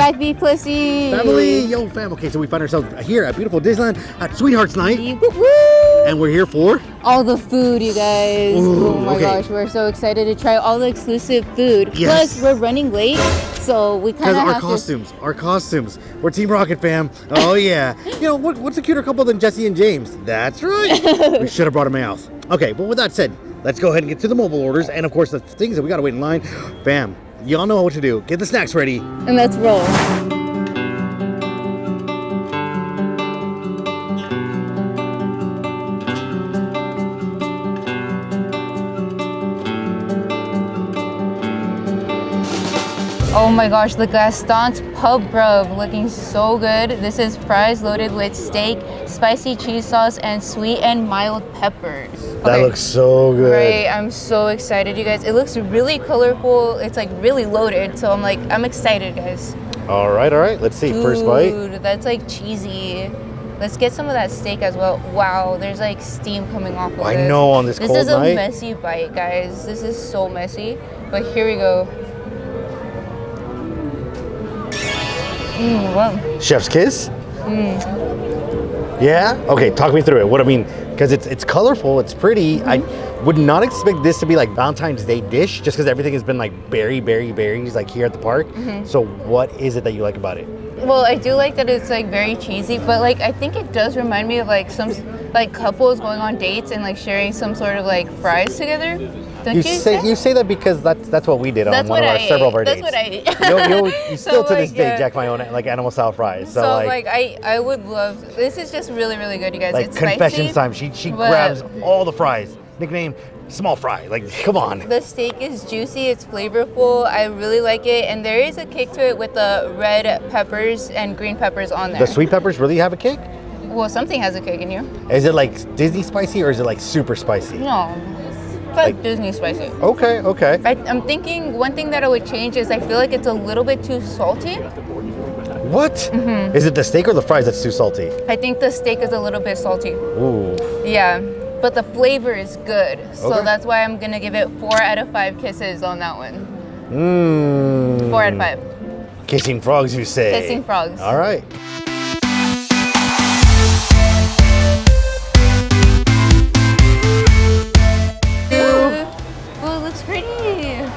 Happy Pussy! Family! Yo, fam. Okay, so we find ourselves here at beautiful Disneyland at Sweethearts Night. Woo-woo. And we're here for? All the food, you guys. Ooh, oh my gosh, we're so excited to try all the exclusive food. Yes. Plus, we're running late, so we kind of have our costumes. We're Team Rocket, fam. Oh, yeah. You know, what's a cuter couple than Jesse and James? That's right. We should have brought a mouth. Okay, but with that said, let's go ahead and get to the mobile orders. And, of course, the things that we got to wait in line. Fam, y'all know what to do. Get the snacks ready. And let's roll. Oh my gosh, the Gastons Pub Grove looking so good. This is fries loaded with steak, spicy cheese sauce, and sweet and mild peppers. That looks so good. Right, I'm so excited, you guys. It looks really colorful. It's like really loaded, so I'm excited, guys. All right. Let's see. Dude, first bite. That's like cheesy. Let's get some of that steak as well. Wow, there's like steam coming off of this. I know, on this cold night. This is a messy bite, guys. This is so messy, but here we go. Wow. Chef's kiss? Yeah? Okay, talk me through it. What I mean, because it's colorful, it's pretty. I would not expect this to be like Valentine's Day dish, just because everything has been like berries like here at the park. So what is it that you like about it? Well, I do like that it's like very cheesy, but like I think it does remind me of like some like couples going on dates and like sharing some sort of like fries together. Don't you say that because that's what we did on several of our dates. That's what I ate. You still to this day jack my own like animal style fries. So like I would love. This is just really good, you guys. Like it's confessions spicy, time. She grabs all the fries. Nickname small fry. Like come on. The steak is juicy. It's flavorful. I really like it, and there is a kick to it with the red peppers and green peppers on there. The sweet peppers really have a kick? Well, something has a kick in you. Is it like Disney spicy or is it like super spicy? No. It's like Disney spicy. Okay. I'm thinking one thing that I would change is I feel like it's a little bit too salty. What? Is it the steak or the fries that's too salty? I think the steak is a little bit salty. Ooh. Yeah, but the flavor is good. So that's why I'm going to give it 4 out of 5 kisses on that one. 4 out of 5. Kissing frogs, you say? Kissing frogs. All right.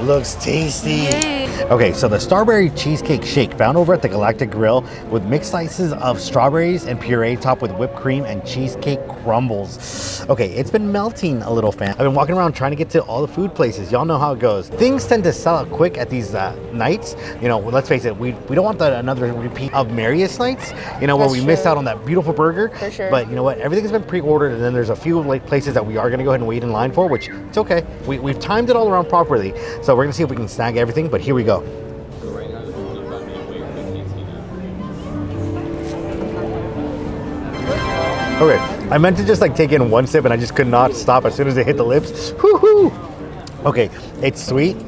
Looks tasty. Yay. Okay, so the strawberry cheesecake shake found over at the Galactic Grill with mixed slices of strawberries and puree topped with whipped cream and cheesecake crumbles. Okay, it's been melting a little, fam. I've been walking around trying to get to all the food places. Y'all know how it goes. Things tend to sell out quick at these nights. You know, let's face it, we don't want another repeat of Marius nights, you know, where we missed out on that beautiful burger. For sure. But you know what? Everything's been pre-ordered, and then there's a few places that we are going to go ahead and wait in line for, which it's okay. We've timed it all around properly. So we're gonna see if we can snag everything, but here we go. Okay, I meant to just like take in one sip and I just could not stop as soon as it hit the lips. Woo-hoo! Okay, it's sweet,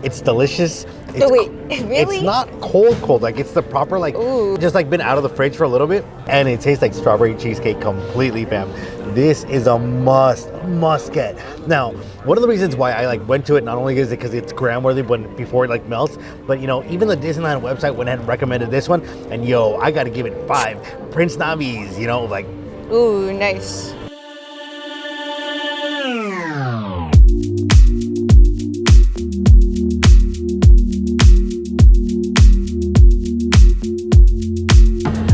it's delicious. Wait, really? It's not cold, like it's the proper like, just like been out of the fridge for a little bit, and it tastes like strawberry cheesecake completely, fam. This is a must get. Now, one of the reasons why I like went to it, not only is it because it's gram-worthy before it like melts, but you know, even the Disneyland website went ahead and recommended this one, and yo, I gotta give it 5 Prince Navis, you know, like. Ooh, nice.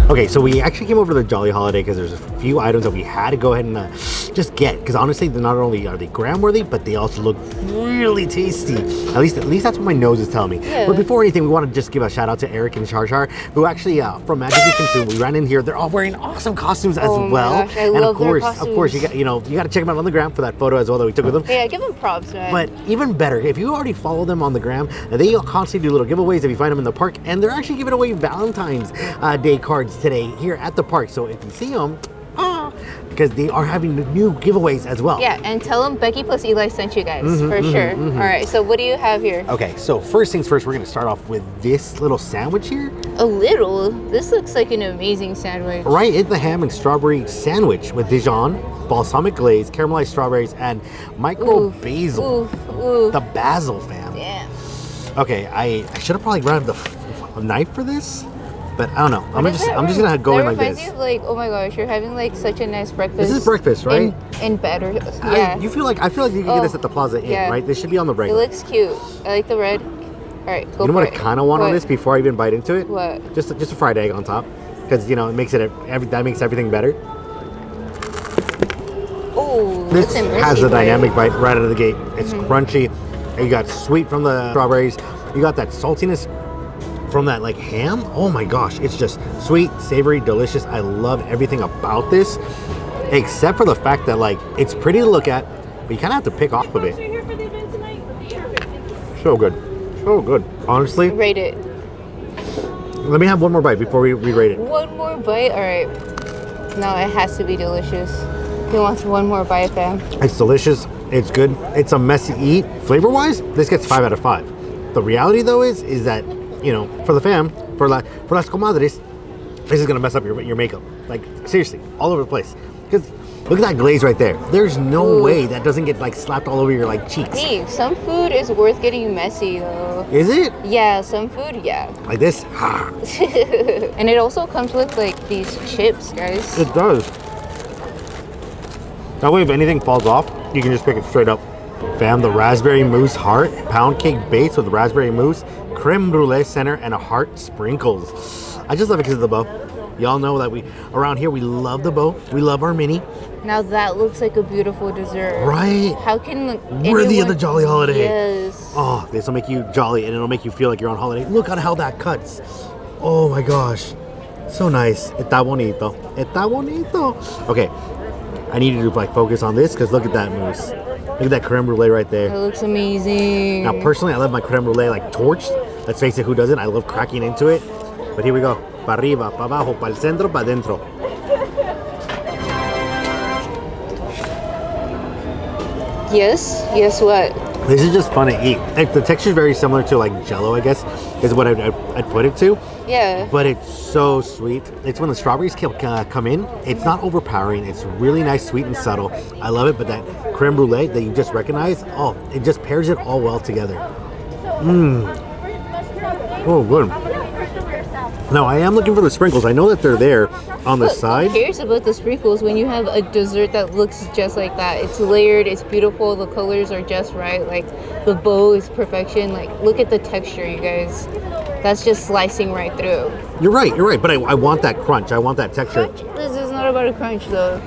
Okay, so we actually came over to the Jolly Holiday because there's a few items that we had to go ahead and just get. Because honestly, not only are they gram-worthy, but they also look really tasty. At least that's what my nose is telling me. Yeah. But before anything, we want to just give a shout out to Eric and Char Char, who actually from Magically Consumed, we ran in here. They're all wearing awesome costumes as well. My gosh, I love their costumes. Of course, you got to check them out on the gram for that photo as well that we took with them. Yeah, give them props, man. But even better, if you already follow them on the gram, they constantly do little giveaways if you find them in the park, and they're actually giving away Valentine's Day cards today here at the park. So if you see them, because they are having new giveaways as well. Yeah, and tell them Becky plus Eli sent you guys, for sure. All right, so what do you have here? Okay, so first things first, we're going to start off with this little sandwich here. A little? This looks like an amazing sandwich. Right, it's the ham and strawberry sandwich with Dijon, balsamic glaze, caramelized strawberries, and micro basil. The basil, fam. Yeah. Okay, I should have probably grabbed a knife for this. But I don't know. I'm just gonna go in like this. You of, like, oh my gosh, you're having like such a nice breakfast. This is breakfast, right? In bed, or yeah. I feel like you can get this at the Plaza Inn, right? This should be on the regular. It looks cute. I like the red. All right, go. You know what I kind of want on this before I even bite into it? What? Just a fried egg on top, because you know it makes that makes everything better. Oh, this has a dynamic bite right out of the gate. It's crunchy. You got sweet from the strawberries. You got that saltiness from that like ham. Oh my gosh, it's just sweet, savory, delicious. I love everything about this, except for the fact that like it's pretty to look at, but you kind of have to pick off of it. So good, so good. Honestly, rate it. Let me have one more bite before we rate it. One more bite. All right. No, it has to be delicious. He wants one more bite, fam. It's delicious. It's good. It's a messy eat. Flavor-wise, this gets 5 out of 5. The reality, though, is that, you know, for the fam, for las comadres, this is gonna mess up your makeup. Like seriously, all over the place. Because look at that glaze right there. There's no way that doesn't get like slapped all over your like cheeks. Hey, some food is worth getting messy though. Is it? Yeah, some food, yeah. Like this. And it also comes with like these chips, guys. It does. That way, if anything falls off, you can just pick it straight up. Fam, the raspberry mousse heart, pound cake base with raspberry mousse, creme brulee center, and a heart sprinkles. I just love it because of the bow. Y'all know that around here we love the bow. We love our mini. Now that looks like a beautiful dessert. Right? How can worthy of the jolly holiday. Yes. Oh, this will make you jolly and it'll make you feel like you're on holiday. Look at how that cuts. Oh my gosh. So nice. Está bonito. Está bonito. Okay. I need you to like focus on this because look at that mousse. Look at that creme brulee right there. That looks amazing. Now, personally, I love my creme brulee like torched. Let's face it, who doesn't? I love cracking into it. But here we go. Pa arriba, pa abajo, pa el centro, pa dentro. Yes? Yes, what? This is just fun to eat. Like, the texture is very similar to like Jello, I guess, is what I'd put it to. Yeah. But it's so sweet. It's when the strawberries come in. It's not overpowering. It's really nice, sweet, and subtle. I love it. But that creme brulee that you just recognize, oh, it just pairs it all well together. Mmm. Oh, good. Now, I am looking for the sprinkles. I know that they're there on the side. Who cares about the sprinkles when you have a dessert that looks just like that? It's layered, it's beautiful, the colors are just right. Like, the bow is perfection. Like, look at the texture, you guys. That's just slicing right through. You're right. But I want that crunch. I want that texture. This is not about a crunch, though.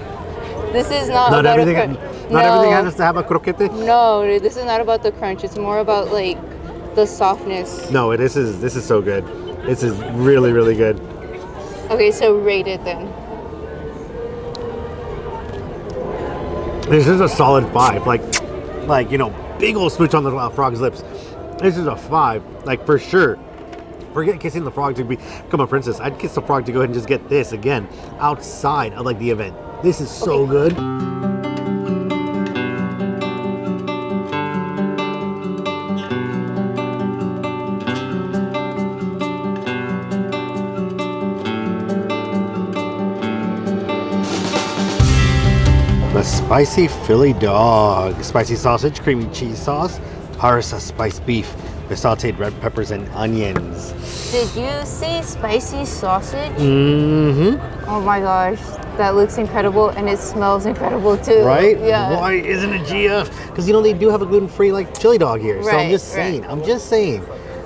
This is not about a crunch. Not everything has to have a croquete? No, this is not about the crunch. It's more about, like, the softness. No, this is so good. This is really, really good. Okay, so rate it then. This is a solid 5. Like you know, big old smooch on the frog's lips. This is a 5, like for sure. Forget kissing the frog to become a princess. I'd kiss the frog to go ahead and just get this again outside of like the event. This is so good. The spicy Philly dog. Spicy sausage, creamy cheese sauce, harissa spiced beef, with sauteed red peppers and onions. Did you see spicy sausage? Mm-hmm. Oh my gosh, that looks incredible and it smells incredible too. Right? Yeah. Why isn't it GF? Because you know they do have a gluten-free like chili dog here. So I'm just saying.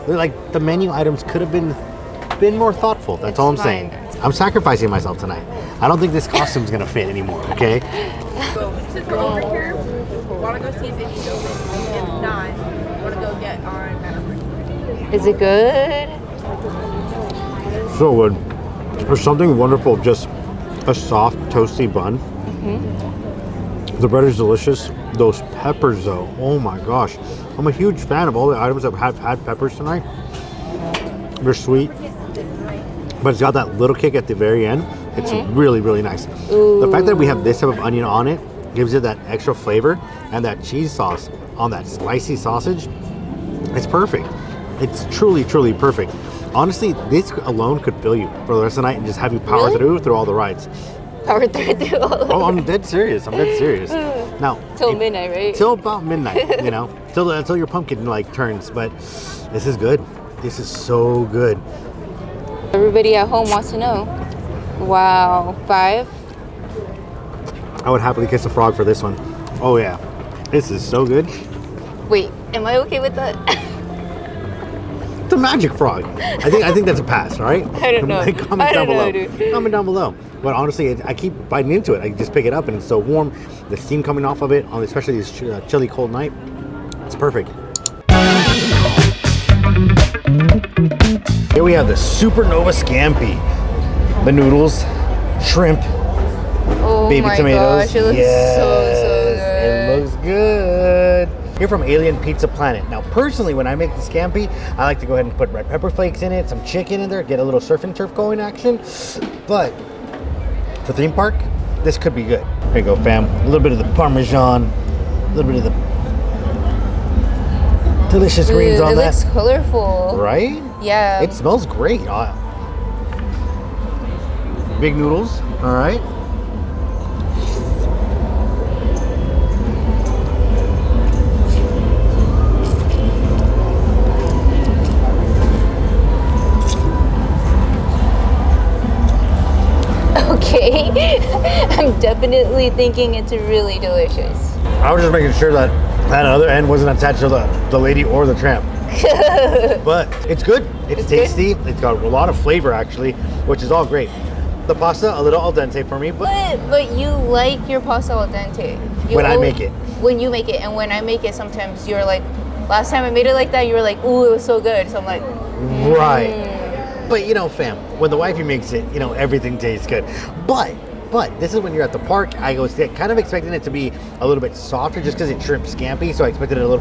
They're like the menu items could have been more thoughtful. That's all I'm saying. I'm sacrificing myself tonight. I don't think this costume's gonna fit anymore, okay? Since we're over here, want to go see if it's open. If not, want to go get on Better. Is it good? So good. There's something wonderful, just a soft, toasty bun. The bread is delicious. Those peppers, though, oh my gosh. I'm a huge fan of all the items that have had peppers tonight. They're sweet, but it's got that little kick at the very end. It's really, really nice. Ooh. The fact that we have this type of onion on it gives it that extra flavor, and that cheese sauce on that spicy sausage, it's perfect. It's truly, truly perfect. Honestly, this alone could fill you for the rest of the night and just have you power through all the rides. Power through all the Oh, I'm dead serious. Now, till midnight, right? Till about midnight, you know, till your pumpkin like turns. But this is good. This is so good. Everybody at home wants to know. Wow, 5? I would happily kiss a frog for this one. Oh yeah, this is so good. Wait, am I okay with that? It's a magic frog. I think that's a pass, all right? I don't know. Comment down below. Comment down below. But honestly, I keep biting into it. I just pick it up and it's so warm. The steam coming off of it, on especially this chilly cold night, it's perfect. Here we have the Supernova Scampi. The noodles, shrimp, baby tomatoes. Gosh, it looks so good. It looks good. You're from Alien Pizza Planet. Now, personally, when I make the scampi, I like to go ahead and put red pepper flakes in it, some chicken in there, get a little surf and turf going action. But for theme park, this could be good. Here you go, fam. A little bit of the Parmesan, a little bit of the delicious greens on that. It looks colorful. Right? Yeah. It smells great. Big noodles, all right. Okay. I'm definitely thinking it's really delicious. I was just making sure that that other end wasn't attached to the lady or the tramp. But it's good. It's tasty. Good? It's got a lot of flavor actually, which is all great. The pasta a little al dente for me, But you like your pasta al dente. When I make it. When you make it, and when I make it, sometimes you're like, last time I made it like that, you were like, ooh, it was so good. So I'm like, right. But you know, fam, when the wifey makes it, you know, everything tastes good. But this is when you're at the park. I was kind of expecting it to be a little bit softer just because it's shrimp scampi. So I expected it a little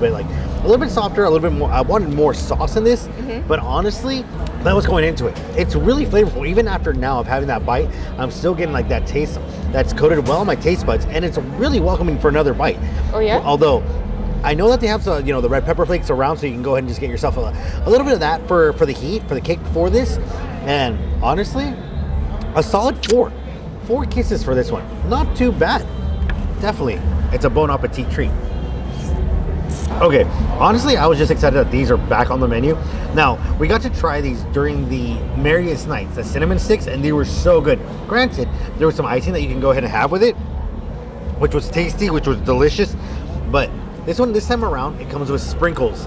bit softer, a little bit more. I wanted more sauce in this. But honestly, that was going into it. It's really flavorful. Even after now of having that bite, I'm still getting like that taste that's coated well on my taste buds. And it's really welcoming for another bite. Oh yeah? Although, I know that they have some, the red pepper flakes around, so you can go ahead and just get yourself a little bit of that for the heat, for the cake for this. And honestly, a solid 4. 4 kisses for this one. Not too bad. Definitely. It's a bon appetit treat. Okay, honestly, I was just excited that these are back on the menu. Now, we got to try these during the Merriest Nights, the cinnamon sticks, and they were so good. Granted, there was some icing that you can go ahead and have with it, which was tasty, which was delicious, but this time around, it comes with sprinkles.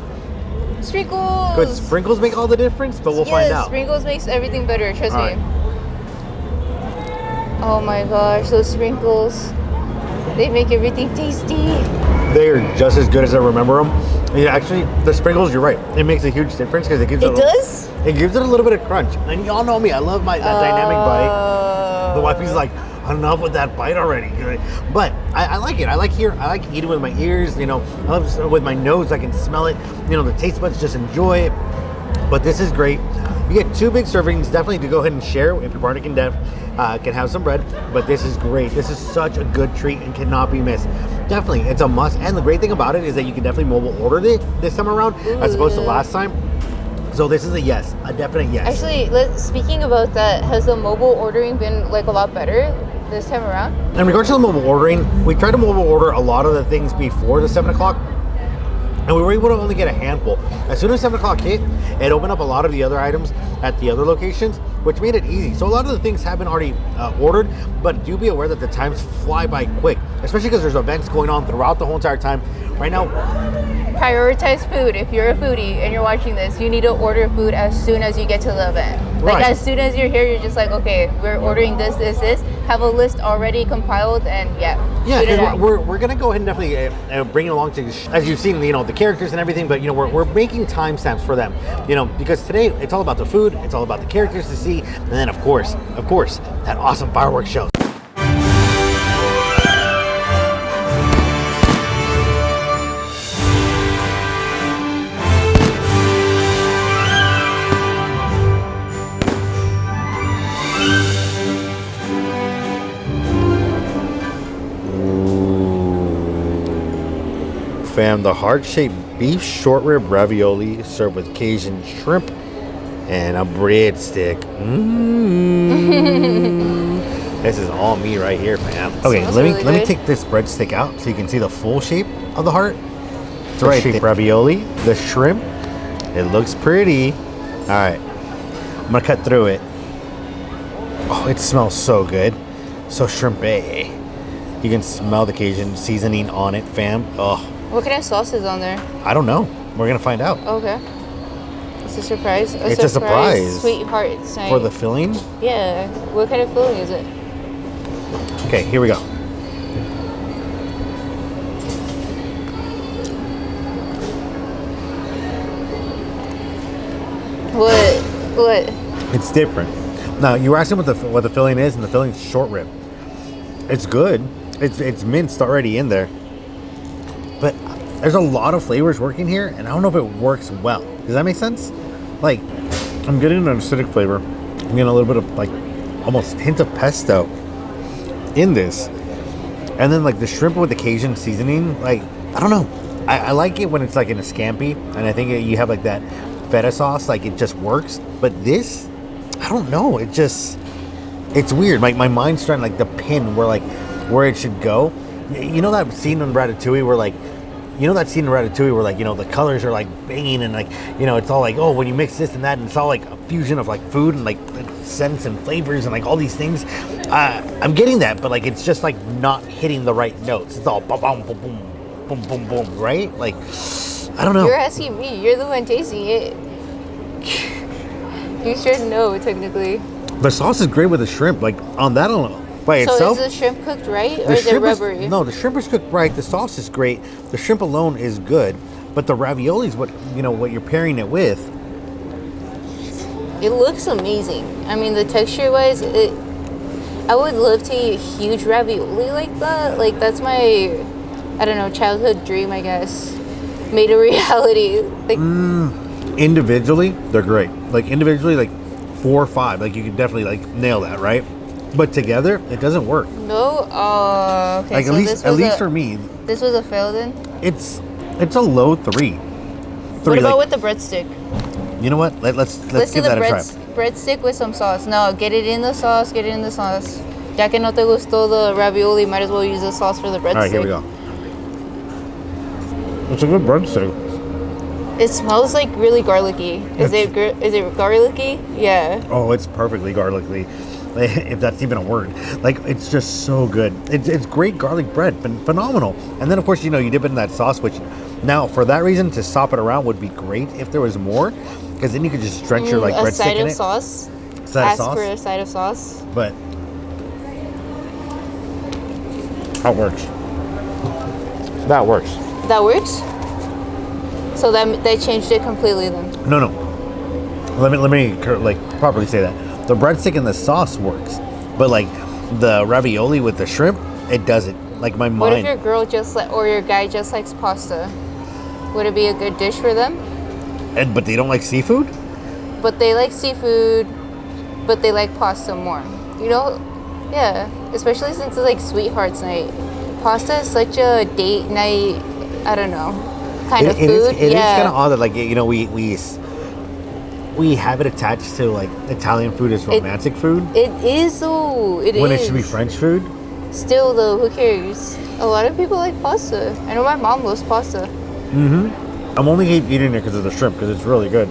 Sprinkles! Could sprinkles make all the difference? But we'll find out. Sprinkles makes everything better, trust All me. right. Oh my gosh, those sprinkles. They make everything tasty. They are just as good as I remember them. Yeah, actually, the sprinkles, you're right. It makes a huge difference because it gives it a little bit of crunch. And y'all know me, I love that dynamic bite. The wifey's like, enough with that bite already. But I like it. I like eating with my ears, I love with my nose, I can smell it. The taste buds just enjoy it. But this is great. You get 2 big servings, definitely to go ahead and share if your partner can have some bread. But this is great. This is such a good treat and cannot be missed. Definitely, it's a must. And the great thing about it is that you can definitely mobile order it this time around as opposed to last time. So this is a yes, a definite yes. Actually, speaking about that, has the mobile ordering been like a lot better this time around? In regards to the mobile ordering, we tried to mobile order a lot of the things before the 7 o'clock. And we were able to only get a handful. As soon as 7 o'clock hit, it opened up a lot of the other items at the other locations, which made it easy. So a lot of the things have been already ordered, but do be aware that the times fly by quick, especially because there's events going on throughout the whole entire time. Right now, prioritize food. If you're a foodie and you're watching this, you need to order food as soon as you get to the event. Like as soon as you're here, you're just like, okay, we're ordering this. Have a list already compiled, and yeah, because we're gonna go ahead and definitely bring it along to, as you've seen, the characters and everything. But we're making timestamps for them, because today it's all about the food, it's all about the characters to see, and then of course, that awesome fireworks show. Fam, the heart-shaped beef short rib ravioli served with Cajun shrimp and a breadstick. This is all me right here, fam. Okay, let me take this breadstick out so you can see the full shape of the heart. It's right there. Ravioli, the shrimp. It looks pretty. All right, I'm gonna cut through it. Oh, it smells so good. So shrimpy. You can smell the Cajun seasoning on it, fam. Oh, What kind of sauce is on there? I don't know. We're gonna find out. Okay. It's a surprise. It's a surprise. Sweetheart night. For the filling? Yeah. What kind of filling is it? Okay, here we go. What? It's different. Now, you were asking what the filling is, and the filling is short rib. It's good. It's minced already in there. But there's a lot of flavors working here, and I don't know if it works well. Does that make sense? Like, I'm getting an acidic flavor. I'm getting a little bit of, like, almost hint of pesto in this. And then, like, the shrimp with the Cajun seasoning, like, I don't know. I like it when it's, like, in a scampi, and I think you have, like, that feta sauce, like, it just works. But this, I don't know. It's weird. Like, my mind's trying, like, to pin where it should go. You know that scene in Ratatouille where, like, the colors are, like, banging and, like, you know, it's all like, oh, when you mix this and that, and it's all, like, a fusion of, like, food and, like, scents and flavors and, like, all these things. I'm getting that, but, like, it's just, like, not hitting the right notes. It's all boom, boom, boom, boom, boom, boom, right? Like, I don't know. You're asking me. You're the one tasting it. You should know, technically. The sauce is great with the shrimp. Like, on that alone, by itself. So is the shrimp cooked right, or is it rubbery? No, the shrimp is cooked right. The sauce is great. The shrimp alone is good, but the ravioli is what you're pairing it with. It looks amazing. I mean, the texture-wise, I would love to eat a huge ravioli like that. Like, that's my, I don't know, childhood dream, I guess, made a reality. Like, individually, they're great. Like, individually, like 4 or 5. Like, you could definitely, like, nail that, right? But together, it doesn't work. No? Okay. Like, so at least for me. This was a fail then? It's a low 3. What about with the breadstick? You know what? Let's do give that a try. Breadstick with some sauce. No, get it in the sauce. Ya que no te gustó the ravioli, might as well use the sauce for the breadstick. All right, here we go. It's a good breadstick. It smells like really garlicky. Is it garlicky? Yeah. Oh, it's perfectly garlicky, if that's even a word. Like, it's just so good. It's great garlic bread, phenomenal. And then, of course, you dip it in that sauce, which now, for that reason, to sop it around would be great if there was more, because then you could just drench your, like, breadstick in it. Sauce. Side of sauce? Ask for a side of sauce. But that works. That works. That works? So they changed it completely then? No. Let me like properly say that. The breadstick and the sauce works, but like the ravioli with the shrimp, it doesn't. Like, my mind. What if your girl or your guy just likes pasta? Would it be a good dish for them? But they don't like seafood? But they like seafood, but they like pasta more. Yeah. Especially since it's like sweethearts night. Pasta is such a date night, I don't know, kind of food. It is kind of odd that, like, we have it attached to, like, Italian food as romantic food. It is though. When it should be French food. Still though, who cares? A lot of people like pasta. I know my mom loves pasta. I'm only eating it because of the shrimp, because it's really good.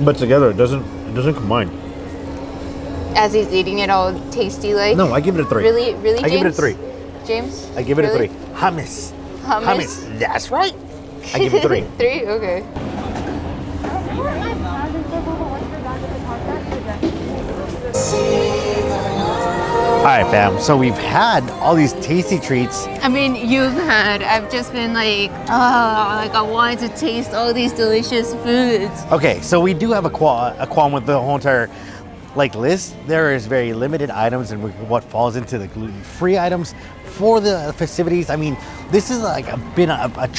But together, it doesn't combine. As he's eating it all tasty, like. No, I give it a 3. Really, James? I give it a 3. James? I give it really? a 3. Hummus. Hummus? That's right. I give it a 3. 3? Okay. All right, fam. So we've had all these tasty treats. I mean, I've just been like, I wanted to taste all these delicious foods. Okay, so we do have a qualm with the whole entire, like, list. There is very limited items and what falls into the gluten-free items for the festivities. I mean, this is like been a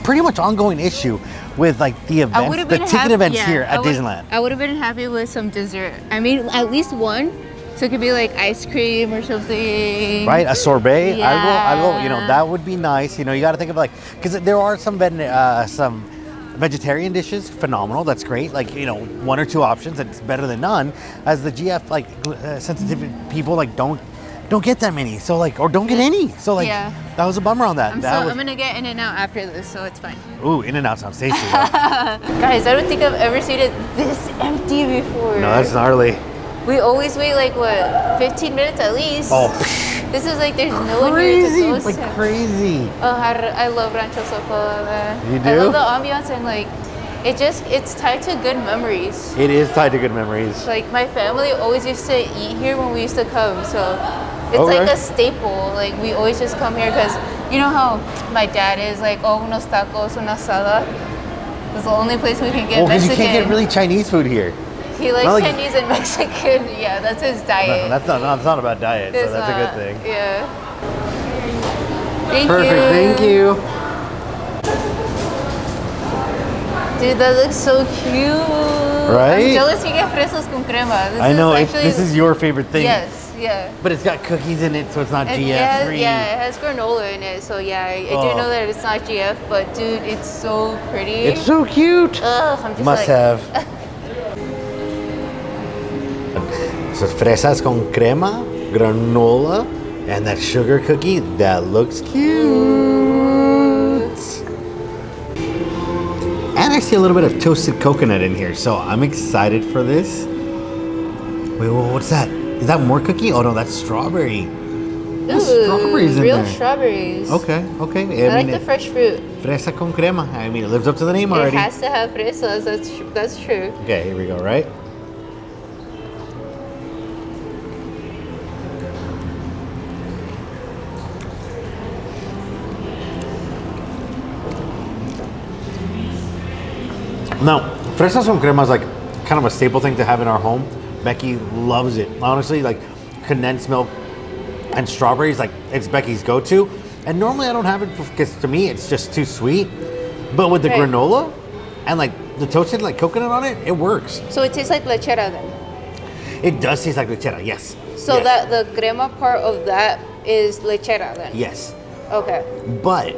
pretty much ongoing issue with, like, the events, the ticket events here at Disneyland. I would have been happy with some dessert. I mean, at least one. So it could be like ice cream or something. Right, a sorbet. Yeah. I'll go, that would be nice. You got to think of, like, because there are some vegetarian dishes, phenomenal. That's great. Like, 1 or 2 options. It's better than none. As the GF, like, sensitive people, like, don't get that many. So, like, or don't get any. So, like, that was a bummer on that. I'm gonna get In-N-Out after this, so it's fine. Ooh, In-N-Out sounds tasty. Guys, I don't think I've ever seen it this empty before. No, that's gnarly. We always wait like what, 15 minutes at least. Oh, This is like there's no one here. It's a crazy, ghost like town. crazy. Oh, I love Rancho Sopa, man. You do? I love the ambiance and like it's tied to good memories. It is tied to good memories. Like my family always used to eat here when we used to come, so it's Okay. like a staple. Like we always just come here because you know how my dad is like, oh, unos tacos, una asada. It's the only place we can get Well, because you Mexican. can't get really Chinese food here. He likes Not like- Chinese and Mexican. Yeah, that's his diet. No, that's not about diet, so It's that's a not- good thing. Yeah. Thank Perfect, you. thank you. Dude, that looks so cute. Right? I'm jealous you get fresas con crema. I know, actually, this is your favorite thing. Yes, yeah. But it's got cookies in it, so it's not It GF has, free. yeah, it has granola in it, so yeah, I Oh. do know that it's not GF, but dude, it's so pretty. It's so cute. Ugh, I'm just Must like, have. So fresas con crema, granola, and that sugar cookie. That looks cute. And I see a little bit of toasted coconut in here, so I'm excited for this. Wait, what's that? Is that more cookie? Oh no, that's strawberry. There's strawberries in real there. strawberries. Okay. I like the fresh fruit. Fresa con crema. I mean, it lives up to the name It already. has to have fresas. That's true. Okay, here we go. Right. Now, fresas con crema is like kind of a staple thing to have in our home. Becky loves it. Honestly, like condensed milk and strawberries, like it's Becky's go-to. And normally I don't have it because to me it's just too sweet. But with the Right. granola and like the toasted like coconut on it, it works. So it tastes like lechera then. It does taste like lechera, yes. So Yes. that the crema part of that is lechera then. Yes. Okay. But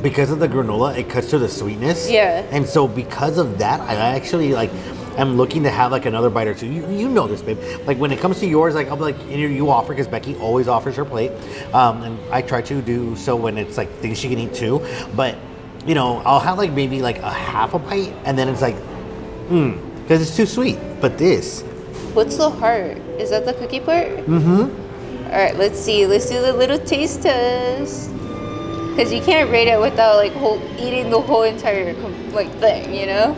because of the granola, it cuts through the sweetness. Yeah. And so because of that, I actually like am looking to have like another bite or two. You know this, babe. Like when it comes to yours, like I'll be like, you offer, because Becky always offers her plate. And I try to do so when it's like things she can eat too. But you know, I'll have like maybe like a half a bite and then it's like, because it's too sweet. But this, What's the heart? Is that the cookie part? Mm-hmm. All right, let's see. Let's do the little taste test. Because you can't rate it without like eating the whole entire like thing, you know?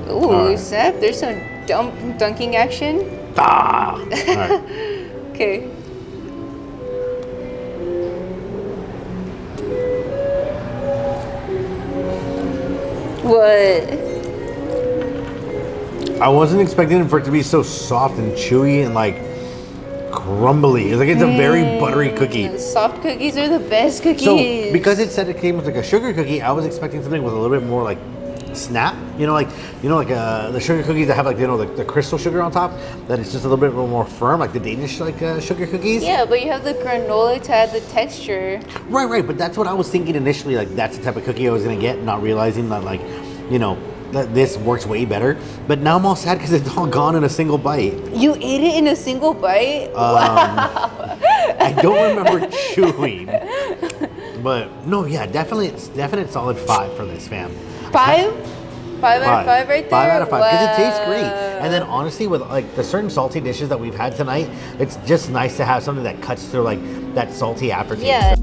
Ooh, Alright. snap! There's some dunking action. all right. Okay. What? I wasn't expecting for it to be so soft and chewy and like crumbly. It's like it's a very buttery cookie. Soft cookies are the best cookies. So because it said it came with like a sugar cookie, I was expecting something with a little bit more like snap. The sugar cookies that have like the crystal sugar on top. That it's just a little bit more firm, like the Danish sugar cookies. Yeah, but you have the granola to add the texture. Right. But that's what I was thinking initially. Like that's the type of cookie I was gonna get, not realizing that that this works way better. But now I'm all sad because it's all gone in a single bite. You ate it in a single bite? Wow. I don't remember chewing. But no, yeah, definite solid 5 for this, fam. 5? 5 out of 5 right there? 5 out of 5 because it tastes great. Wow. And then honestly, with like the certain salty dishes that we've had tonight, it's just nice to have something that cuts through like that salty aftertaste. Yeah.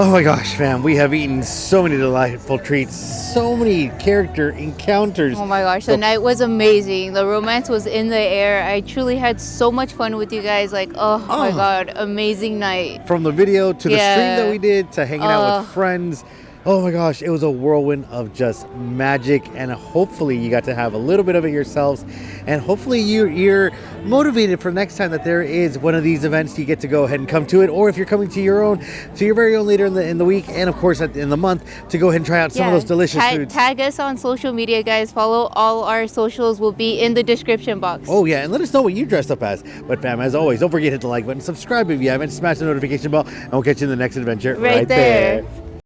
Oh my gosh, fam, we have eaten so many delightful treats, so many character encounters. Oh my gosh, the night was amazing. The romance was in the air. I truly had so much fun with you guys. Like, oh my god, amazing night. From the video to the Yeah. stream that we did to hanging out with friends. Oh my gosh, it was a whirlwind of just magic, and hopefully you got to have a little bit of it yourselves, and hopefully you're motivated for next time that there is one of these events. You get to go ahead and come to it, or if you're coming to your very own later in the week, and of course in the month, to go ahead and try out some of those delicious foods. Tag us on social media, guys. Follow all our socials. Will be in the description box. Oh yeah, and let us know what you dressed up as. But fam, as always, don't forget to hit the like button, subscribe if you haven't, smash the notification bell, and we'll catch you in the next adventure Right there.